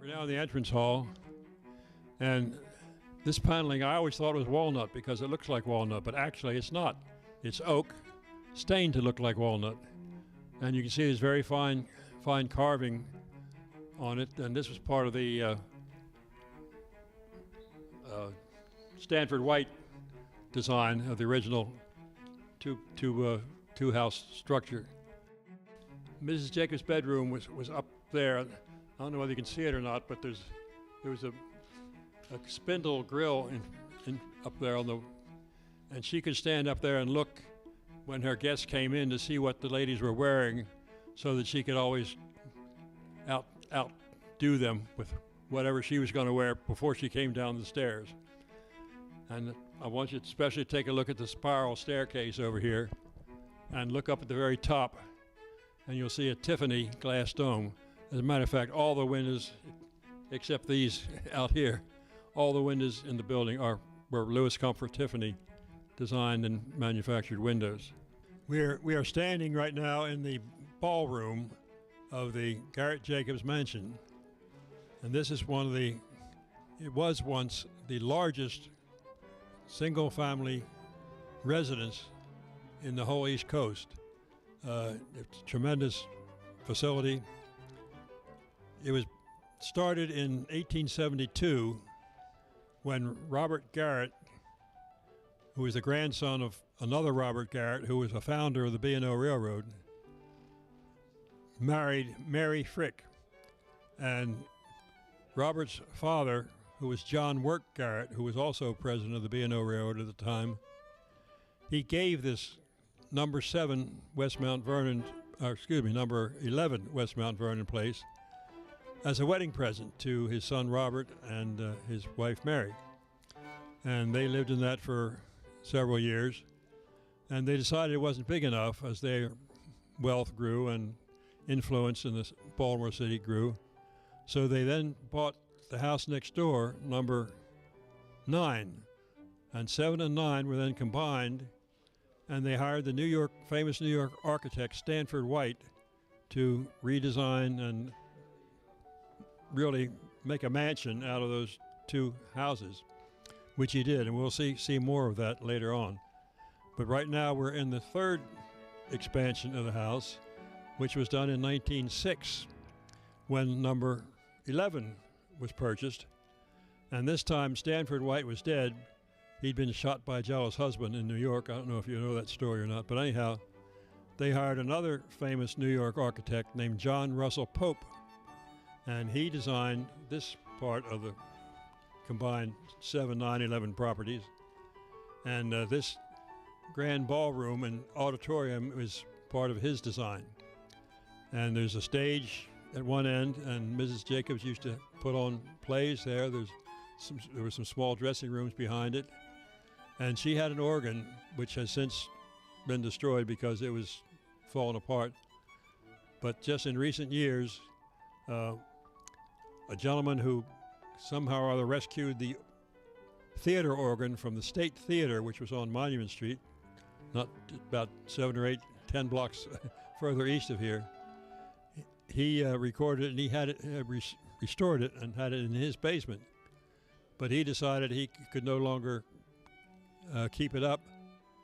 We're now in the entrance hall, and this paneling I always thought was walnut because it looks like walnut, but actually it's not. It's oak, stained to look like walnut. And you can see there's very fine carving on it, and this was part of the Stanford White design of the original two-house structure. Mrs. Jacobs' bedroom was up there. I don't know whether you can see it or not, but there was a spindle grill up there and she could stand up there and look when her guests came in to see what the ladies were wearing, so that she could always outdo them with whatever she was going to wear before she came down the stairs. And I want you to especially take a look at the spiral staircase over here and look up at the very top, and you'll see a Tiffany glass dome. As a matter of fact, all the windows, except these out here, all the windows in the building were Lewis Comfort Tiffany designed and manufactured windows. We are standing right now in the ballroom of the Garrett-Jacobs Mansion, and this is it was once the largest single-family residence in the whole East Coast. It's a tremendous facility. It was started in 1872 when Robert Garrett, who was the grandson of another Robert Garrett, who was a founder of the B&O Railroad, married Mary Frick. And Robert's father, who was John Work Garrett, who was also president of the B&O Railroad at the time, he gave this number 11 West Mount Vernon Place as a wedding present to his son Robert and his wife Mary. And they lived in that for several years, and they decided it wasn't big enough as their wealth grew and influence in this Baltimore city grew. So they then bought the house next door, number 9, and 7 and 9 were then combined, and they hired the famous New York architect Stanford White to redesign and really make a mansion out of those two houses, which he did, and we'll see more of that later on. But right now we're in the third expansion of the house, which was done in 1906 when number 11 was purchased. And this time Stanford White was dead. He'd been shot by a jealous husband in New York. I don't know if you know that story or not, but anyhow, they hired another famous New York architect named John Russell Pope, and he designed this part of the combined 7, 9, 11 properties. And this grand ballroom and auditorium is part of his design. And there's a stage at one end, and Mrs. Jacobs used to put on plays there. There were some small dressing rooms behind it. And she had an organ, which has since been destroyed because it was falling apart. But just in recent years, a gentleman who somehow or other rescued the theater organ from the State Theater, which was on Monument Street, not about 7 or 8, 10 blocks further east of here. He recorded it, and he had it restored it and had it in his basement. But he decided he could no longer keep it up,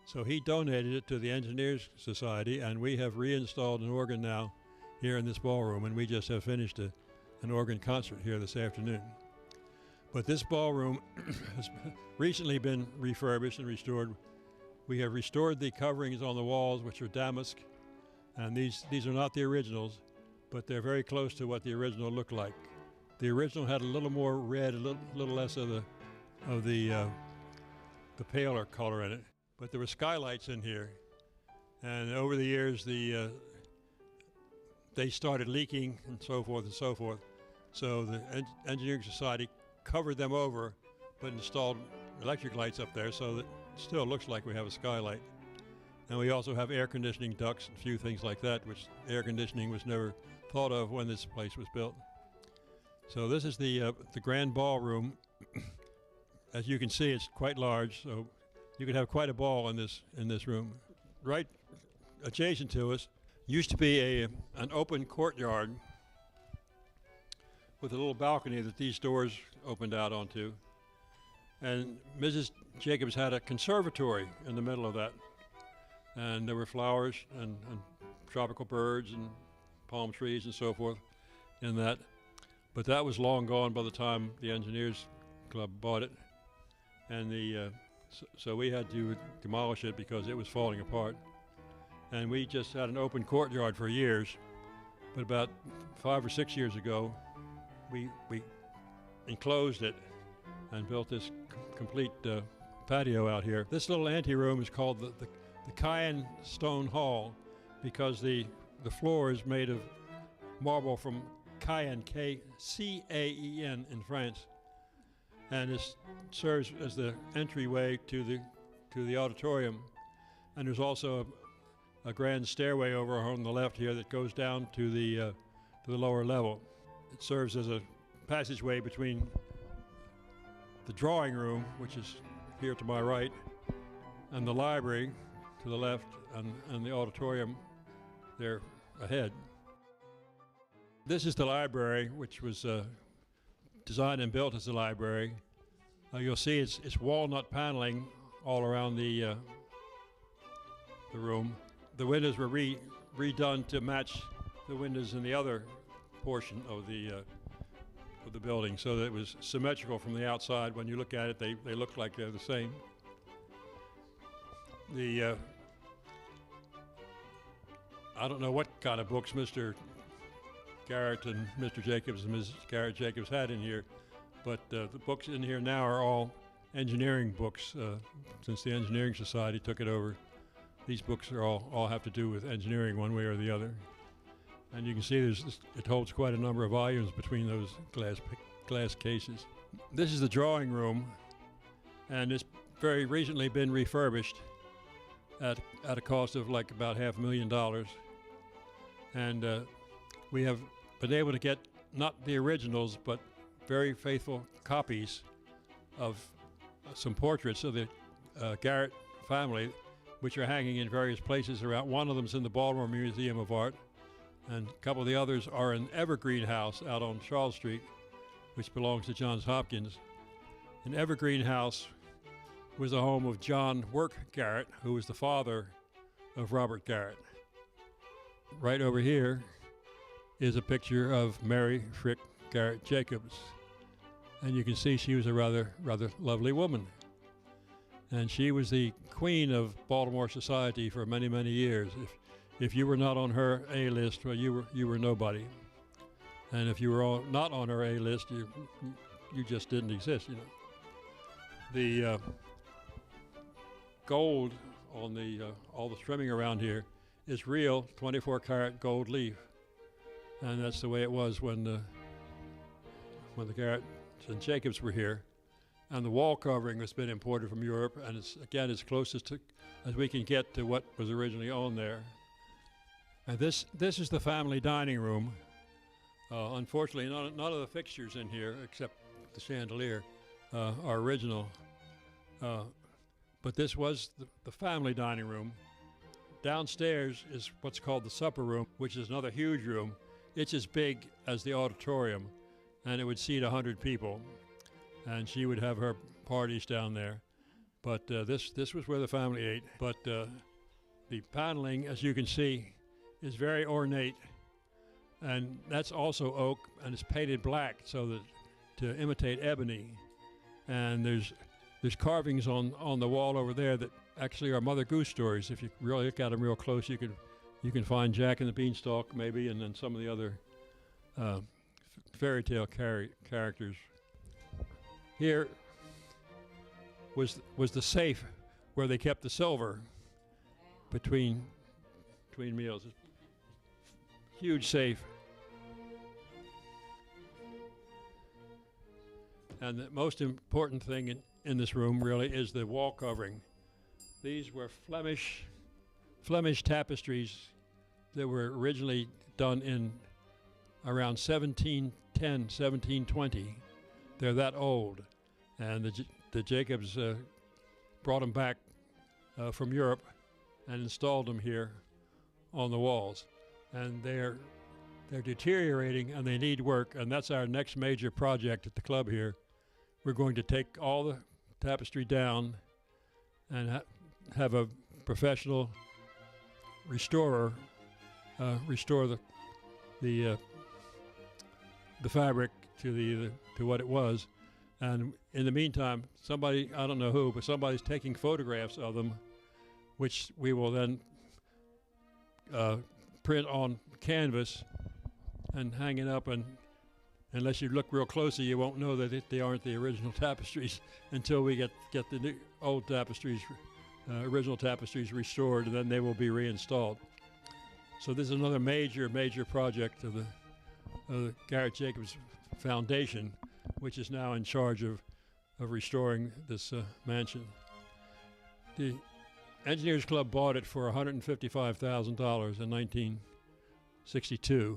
so he donated it to the Engineers Society, and we have reinstalled an organ now here in this ballroom, and we just have finished an organ concert here this afternoon. But this ballroom has recently been refurbished and restored. We have restored the coverings on the walls, which are damask, and these are not the originals, but they're very close to what the original looked like. The original had a little more red, a little less of the paler color in it, but there were skylights in here, and over the years they started leaking and so forth and so forth. So the Engineering Society covered them over, but installed electric lights up there so that it still looks like we have a skylight. And we also have air conditioning ducts and a few things like that, which air conditioning was never thought of when this place was built. So this is the grand ballroom. As you can see, it's quite large, so you could have quite a ball in this room. Right adjacent to us used to be an open courtyard with a little balcony that these doors opened out onto. And Mrs. Jacobs had a conservatory in the middle of that. And there were flowers and tropical birds and palm trees and so forth in that. But that was long gone by the time the Engineers Club bought it. And so we had to demolish it because it was falling apart. And we just had an open courtyard for years. But about 5 or 6 years ago, we enclosed it and built this complete patio out here. This little anteroom is called the Caen Stone Hall because the floor is made of marble from Caen, Caen in France, and this serves as the entryway to the auditorium. And there's also a grand stairway over on the left here that goes down to the lower level. It serves as a passageway between the drawing room, which is here to my right, and the library to the left, and the auditorium there ahead. This is the library, which was designed and built as a library. You'll see it's walnut paneling all around the room. The windows were redone to match the windows in the other portion of the building, so that it was symmetrical from the outside. When you look at it, they look like they're the same. I don't know what kind of books Mr. Garrett and Mr. Jacobs and Mrs. Garrett-Jacobs had in here, but the books in here now are all engineering books. Since the Engineering Society took it over, these books are all have to do with engineering one way or the other. And you can see it holds quite a number of volumes between those glass cases. This is the drawing room, and it's very recently been refurbished at a cost of like about $500,000. And we have been able to get not the originals, but very faithful copies of some portraits of the Garrett family, which are hanging in various places around. One of them's in the Baltimore Museum of Art, and a couple of the others are in Evergreen House out on Charles Street, which belongs to Johns Hopkins. And Evergreen House was the home of John Work Garrett, who was the father of Robert Garrett. Right over here is a picture of Mary Frick Garrett-Jacobs. And you can see she was a rather lovely woman. And she was the queen of Baltimore society for many, many years. If you were not on her A list, well, you were nobody. And if you were not on her A list, you just didn't exist, you know. The gold on all the trimming around here is real 24-karat gold leaf, and that's the way it was when the Garretts and Jacobs were here. And the wall covering has been imported from Europe, and it's again as closest as we can get to what was originally owned there. And this is the family dining room. Unfortunately, none of the fixtures in here, except the chandelier, are original. But this was the family dining room. Downstairs is what's called the supper room, which is another huge room. It's as big as the auditorium, and it would seat 100 people. And she would have her parties down there. But this was where the family ate. But the paneling, as you can see, is very ornate. And that's also oak, and it's painted black so that to imitate ebony. And there's carvings on the wall over there that actually are Mother Goose stories. If you really look at them real close, you can find Jack and the Beanstalk maybe, and then some of the other fairy tale characters. Here was the safe where they kept the silver between meals. Huge safe. And the most important thing in this room really is the wall covering. These were Flemish tapestries that were originally done in around 1710, 1720. They're that old. And the Jacobs brought them back from Europe and installed them here on the walls. And they're They're deteriorating and they need work, and that's our next major project at the club here. We're going to take all the tapestry down and have a professional restorer restore the fabric to what it was. And in the meantime, somebody, I don't know who, but somebody's taking photographs of them, which we will then print on canvas and hang it up, and unless you look real closely, you won't know that they aren't the original tapestries until we get the new, old tapestries, original tapestries restored, and then they will be reinstalled. So this is another major project of the Garrett-Jacobs Foundation, which is now in charge of restoring this mansion. The Engineers Club bought it for $155,000 in 1962.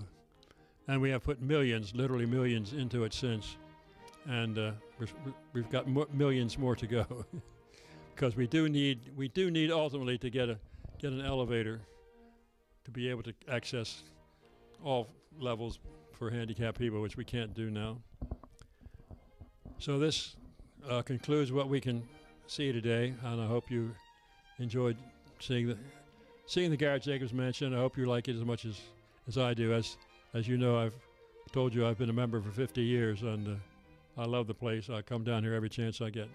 And we have put millions, literally millions, into it since. And we've got millions more to go. Because we do need ultimately to get an elevator to be able to access all levels for handicapped people, which we can't do now. So this concludes what we can see today, and I hope you enjoyed seeing the Garrett-Jacobs Mansion. I hope you like it as much as I do. As you know, I've told you I've been a member for 50 years, and I love the place. I come down here every chance I get.